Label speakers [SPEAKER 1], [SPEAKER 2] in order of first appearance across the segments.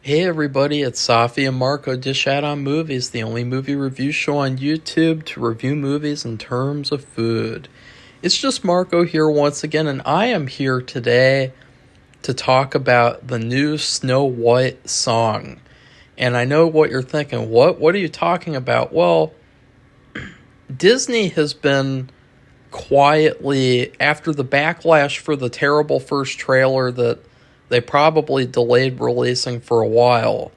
[SPEAKER 1] Hey everybody, it's Safi and Marco Dish Out on Movies, the only movie review show on YouTube to review movies in terms of food. It's just Marco here once again, and I am here today to talk about the new Snow White song. And I know what you're thinking. What are you talking about? Well, Disney has been quietly, after the backlash for the terrible first trailer that they probably delayed releasing for a while,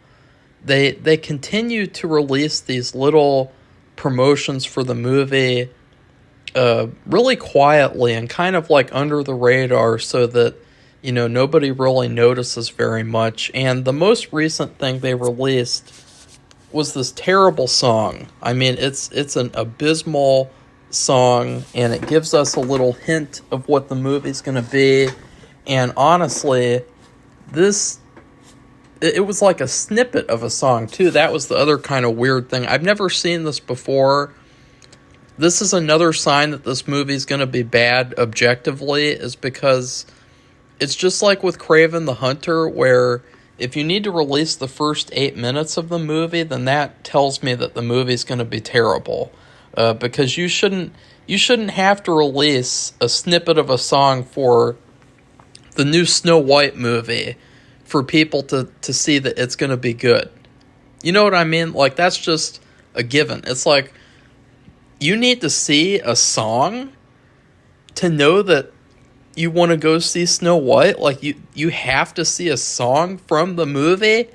[SPEAKER 1] they continue to release these little promotions for the movie really quietly and kind of like under the radar so that nobody really notices very much. And the most recent thing they released was this terrible song. I mean, it's an abysmal song, and it gives us a little hint of what the movie's going to be. And honestly, this it was like a snippet of a song too. That was the other kind of weird thing. I've never seen this before. This is another sign that this movie's going to be bad objectively, is because it's just like with Kraven the Hunter, where if you need to release the first 8 minutes of the movie, then that tells me that the movie's going to be terrible. Because you shouldn't have to release a snippet of a song for the new Snow White movie for people to see that it's going to be good. You know what I mean? Like, that's just a given. It's like, you need to see a song to know that you want to go see Snow White. Like, you have to see a song from the movie.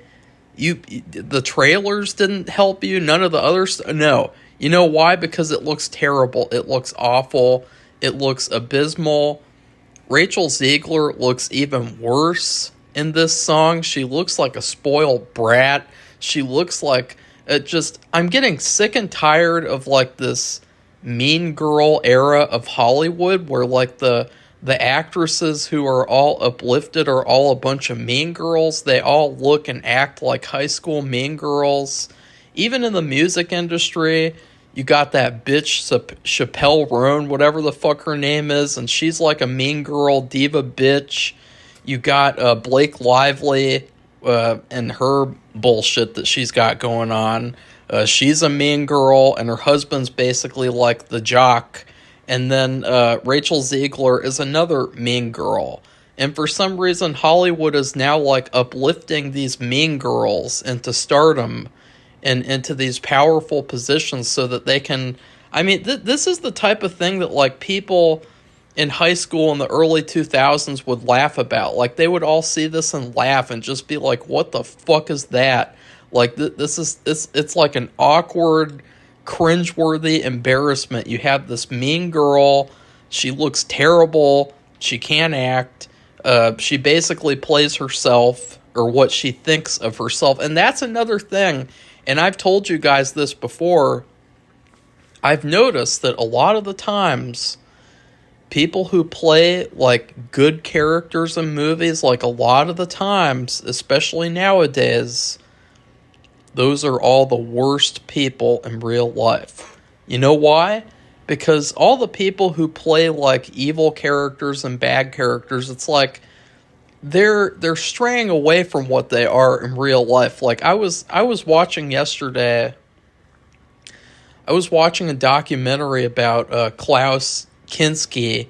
[SPEAKER 1] The trailers didn't help you. None of the others. No. You know why? Because it looks terrible. It looks awful. It looks abysmal. Rachel Zegler looks even worse in this song. She looks like a spoiled brat. She looks like I'm getting sick and tired of like this Mean Girl era of Hollywood, where like the actresses who are all uplifted are all a bunch of mean girls. They all look and act like high school mean girls. Even in the music industry, you got that bitch Chappelle Roan, whatever the fuck her name is, and she's like a mean girl diva bitch. You got Blake Lively and her bullshit that she's got going on. She's a mean girl, and her husband's basically like the jock. And then Rachel Zegler is another mean girl. And for some reason, Hollywood is now like uplifting these mean girls into stardom and into these powerful positions so that they can... I mean, this is the type of thing that like people in high school in the early 2000s would laugh about. Like, they would all see this and laugh and just be like, what the fuck is that? Like, it's like an awkward, cringeworthy embarrassment. You have this mean girl. She looks terrible. She can't act. She basically plays herself, or what she thinks of herself. And that's another thing. And I've told you guys this before. I've noticed that a lot of the times, people who play like good characters in movies, like a lot of the times, especially nowadays, those are all the worst people in real life. You know why? Because all the people who play like evil characters and bad characters, it's like they're straying away from what they are in real life. Like, I was watching yesterday, I was watching a documentary about Klaus Kinski,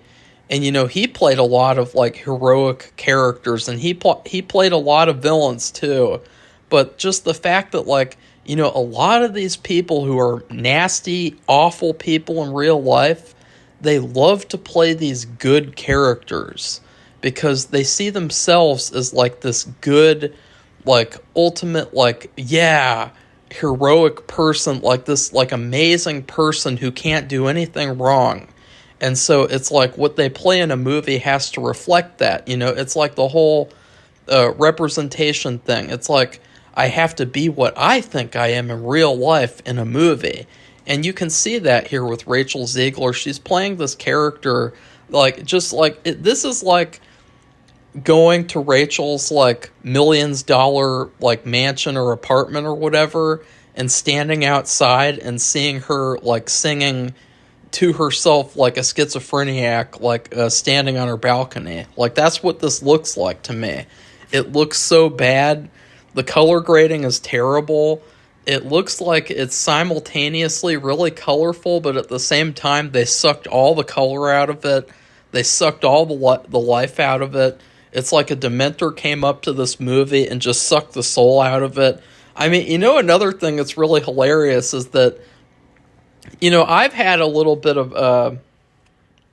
[SPEAKER 1] and he played a lot of like heroic characters, and he played a lot of villains too. But just the fact that like a lot of these people who are nasty, awful people in real life, they love to play these good characters because they see themselves as like this good, like ultimate, like, yeah, heroic person, like this like amazing person who can't do anything wrong. And so it's like what they play in a movie has to reflect that. It's like the whole representation thing. It's like, I have to be what I think I am in real life in a movie. And you can see that here with Rachel Zegler. She's playing this character like, just like, this is like going to Rachel's like $millions like mansion or apartment or whatever, and standing outside and seeing her like singing to herself like a schizophreniac, like standing on her balcony. Like, that's what this looks like to me. It looks so bad The color grading is terrible. It looks like it's simultaneously really colorful, but at the same time, they sucked all the color out of it. They sucked all the life out of it. It's like a Dementor came up to this movie and just sucked the soul out of it. I mean, another thing that's really hilarious is that, I've had a little bit of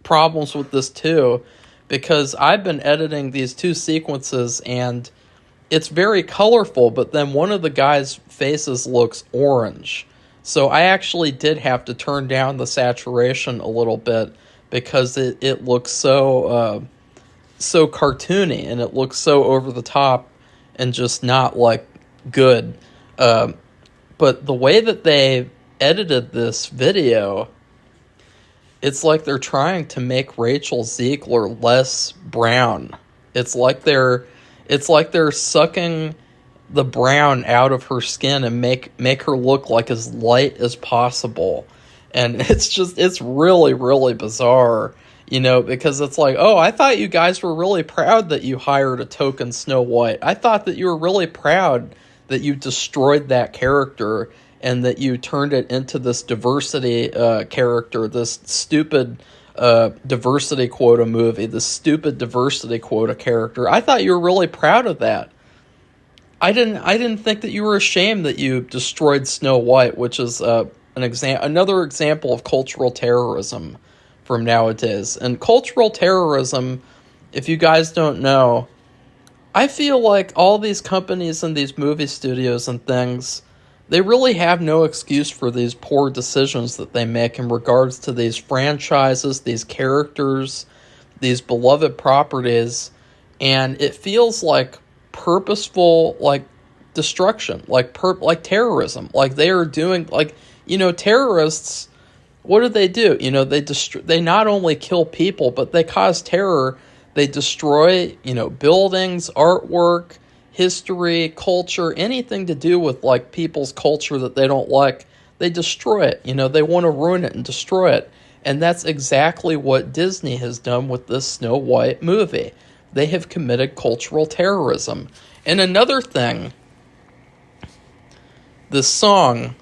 [SPEAKER 1] problems with this too, because I've been editing these two sequences and it's very colorful, but then one of the guys' faces looks orange. So I actually did have to turn down the saturation a little bit because it looks so cartoony and it looks so over the top and just not like good. But the way that they edited this video, it's like they're trying to make Rachel Zegler less brown. It's like they're sucking the brown out of her skin and make her look like as light as possible. And it's really, really bizarre, because it's like, oh, I thought you guys were really proud that you hired a token Snow White. I thought that you were really proud that you destroyed that character and that you turned it into this diversity character, this stupid diversity quota movie, this stupid diversity quota character. I thought you were really proud of that. I didn't think that you were ashamed that you destroyed Snow White, which is another example of cultural terrorism from nowadays. And cultural terrorism, if you guys don't know, I feel like all these companies and these movie studios and things, they really have no excuse for these poor decisions that they make in regards to these franchises, these characters, these beloved properties, and it feels like purposeful, like destruction, like terrorism. Like they are doing, terrorists. What do? They not only kill people, but they cause terror. They destroy, buildings, artwork, history, culture, anything to do with like people's culture that they don't like, they destroy it. They want to ruin it and destroy it. And that's exactly what Disney has done with this Snow White movie. They have committed cultural terrorism. And another thing, the song,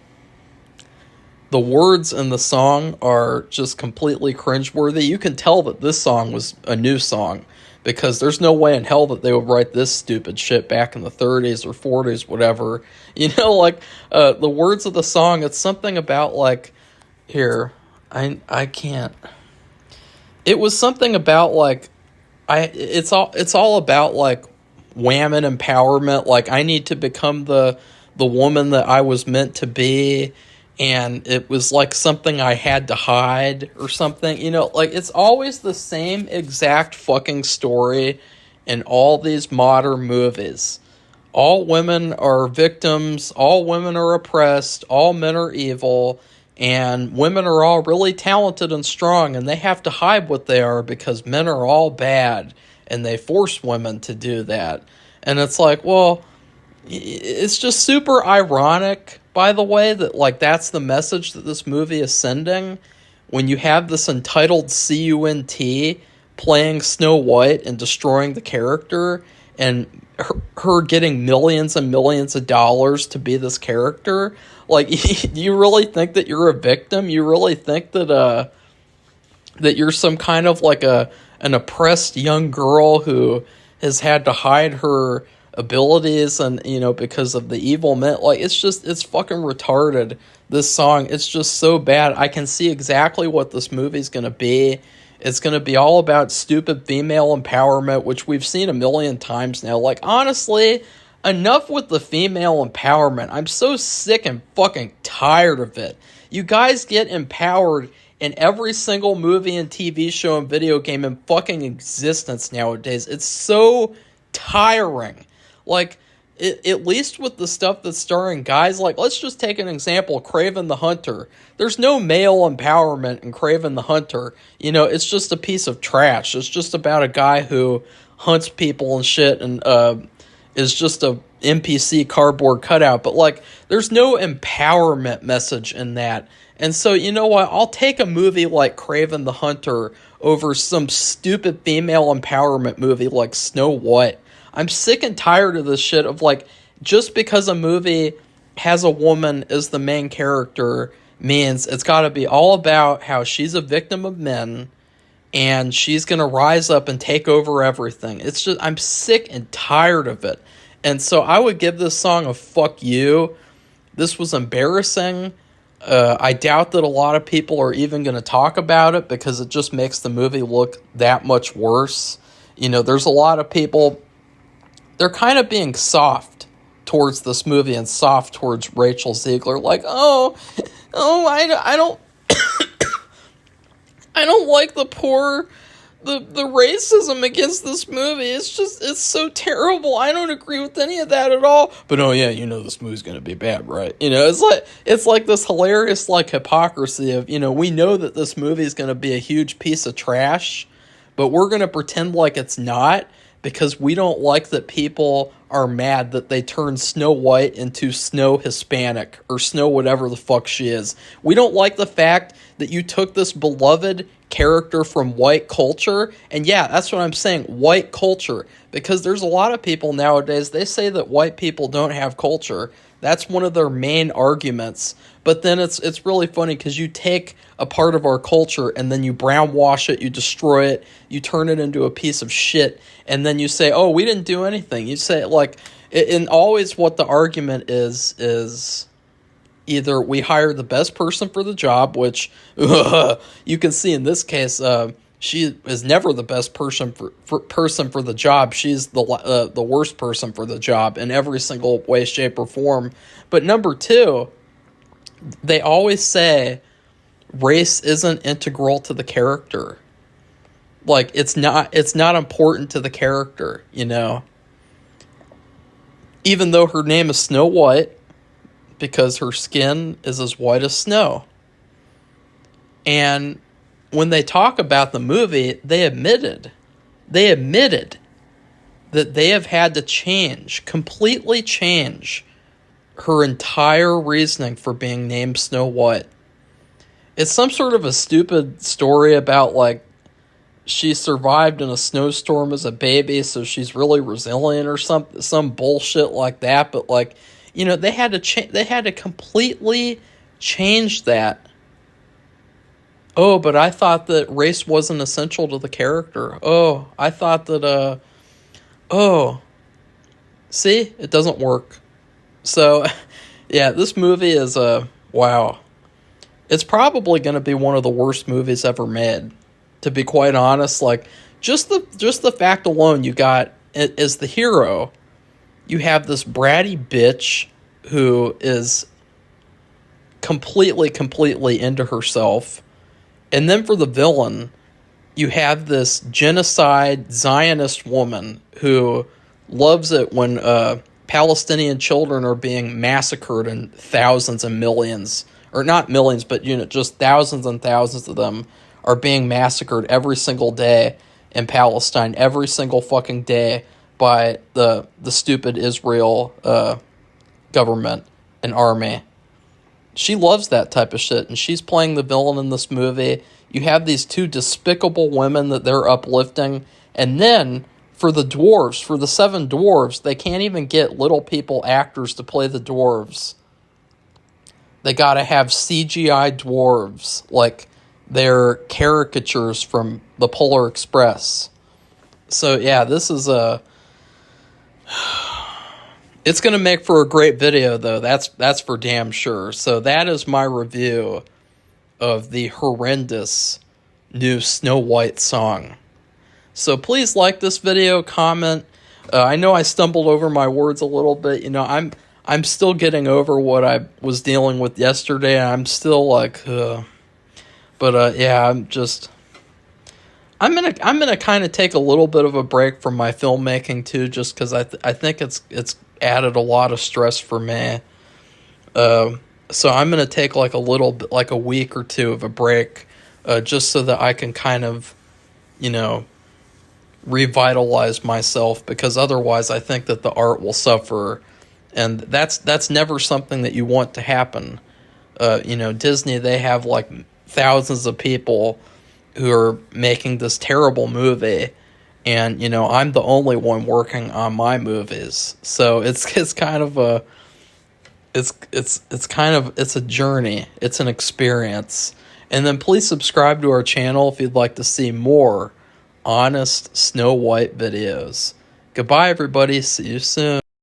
[SPEAKER 1] the words in the song are just completely cringeworthy. You can tell that this song was a new song, because there's no way in hell that they would write this stupid shit back in the 30s or 40s, whatever. The words of the song, it's something about like, here, I can't. It was something about like, it's all about like women empowerment. Like I need to become the woman that I was meant to be. And it was like something I had to hide or something, it's always the same exact fucking story in all these modern movies. All women are victims, all women are oppressed, all men are evil, and women are all really talented and strong, and they have to hide what they are because men are all bad, and they force women to do that. And it's like, well, it's just super ironic, by the way, that like that's the message that this movie is sending when you have this entitled CUNT playing Snow White and destroying the character and her getting millions and millions of dollars to be this character. Like, you really think that you're a victim? You really think that that you're some kind of like an oppressed young girl who has had to hide her abilities and because of the evil men? Like, it's fucking retarded, this song. It's just so bad. I can see exactly what this movie's gonna be. It's gonna be all about stupid female empowerment, which we've seen a million times now. Like, honestly, enough with the female empowerment. I'm so sick and fucking tired of it. You guys get empowered in every single movie and TV show and video game in fucking existence nowadays. It's so tiring. Like, at least with the stuff that's starring guys, like, let's just take an example, Kraven the Hunter. There's no male empowerment in Kraven the Hunter. It's just a piece of trash. It's just about a guy who hunts people and shit and is just a NPC cardboard cutout. But, like, there's no empowerment message in that. And so, you know what? I'll take a movie like Kraven the Hunter over some stupid female empowerment movie like Snow White. I'm sick and tired of this shit of, like, just because a movie has a woman as the main character means it's got to be all about how she's a victim of men and she's going to rise up and take over everything. It's just, I'm sick and tired of it. And so I would give this song a fuck you. This was embarrassing. I doubt that a lot of people are even going to talk about it because it just makes the movie look that much worse. You know, there's a lot of people, they're kind of being soft towards this movie and soft towards Rachel Zegler. Like, I don't, I don't like the racism against this movie. It's so terrible. I don't agree with any of that at all. But oh yeah, you know this movie's gonna be bad, right? You know, it's like this hilarious like hypocrisy of, you know, we know that this movie is gonna be a huge piece of trash, but we're gonna pretend like it's not because we don't like that people are mad that they turned Snow White into Snow Hispanic or Snow whatever the fuck she is. We don't like the fact that you took this beloved character from white culture, and yeah, that's what I'm saying, white culture, because there's a lot of people nowadays, they say that white people don't have culture. That's one of their main arguments. But then it's really funny because you take a part of our culture and then you brownwash it, you destroy it, you turn it into a piece of shit, and then you say, oh, we didn't do anything. You say, like, and always what the argument is either we hire the best person for the job, which you can see in this case, she is never the best person for the job. She's the worst person for the job in every single way, shape, or form. But number two, they always say race isn't integral to the character. Like, it's not important to the character, you know. Even though her name is Snow White, because her skin is as white as snow. And when they talk about the movie, they admitted that they have had to completely change her entire reasoning for being named Snow White. It's some sort of a stupid story about, like, she survived in a snowstorm as a baby, so she's really resilient or some bullshit like that. But, like, you know, they had to completely change that. Oh, but I thought that race wasn't essential to the character. Oh, I thought that, see, it doesn't work. So, yeah, this movie is, wow. It's probably going to be one of the worst movies ever made, to be quite honest. Like, just the fact alone, you got, as the hero, you have this bratty bitch who is completely into herself. And then for the villain, you have this genocide Zionist woman who loves it when Palestinian children are being massacred in thousands and millions. Or not millions, but, you know, just thousands and thousands of them are being massacred every single day in Palestine, every single fucking day, by the stupid Israel government and army. She loves that type of shit, and she's playing the villain in this movie. You have these two despicable women that they're uplifting, and then for the dwarves, for the 7 dwarves, they can't even get little people actors to play the dwarves. They gotta have CGI dwarves, like they're caricatures from the Polar Express. So yeah, this is it's going to make for a great video, though. That's for damn sure. So that is my review of the horrendous new Snow White song. So please like this video, comment. I know I stumbled over my words a little bit. You know, I'm still getting over what I was dealing with yesterday. I'm still like, but yeah, I'm gonna kind of take a little bit of a break from my filmmaking too, just because I think it's added a lot of stress for me. So I'm gonna take like a little bit, like a week or two of a break, just so that I can kind of, you know, revitalize myself, because otherwise I think that the art will suffer, and that's never something that you want to happen. You know, Disney, they have like thousands of people who are making this terrible movie, And, I'm the only one working on my movies. So it's kind of a it's a journey. It's an experience. And then please subscribe to our channel if you'd like to see more honest Snow White videos. Goodbye, everybody. See you soon.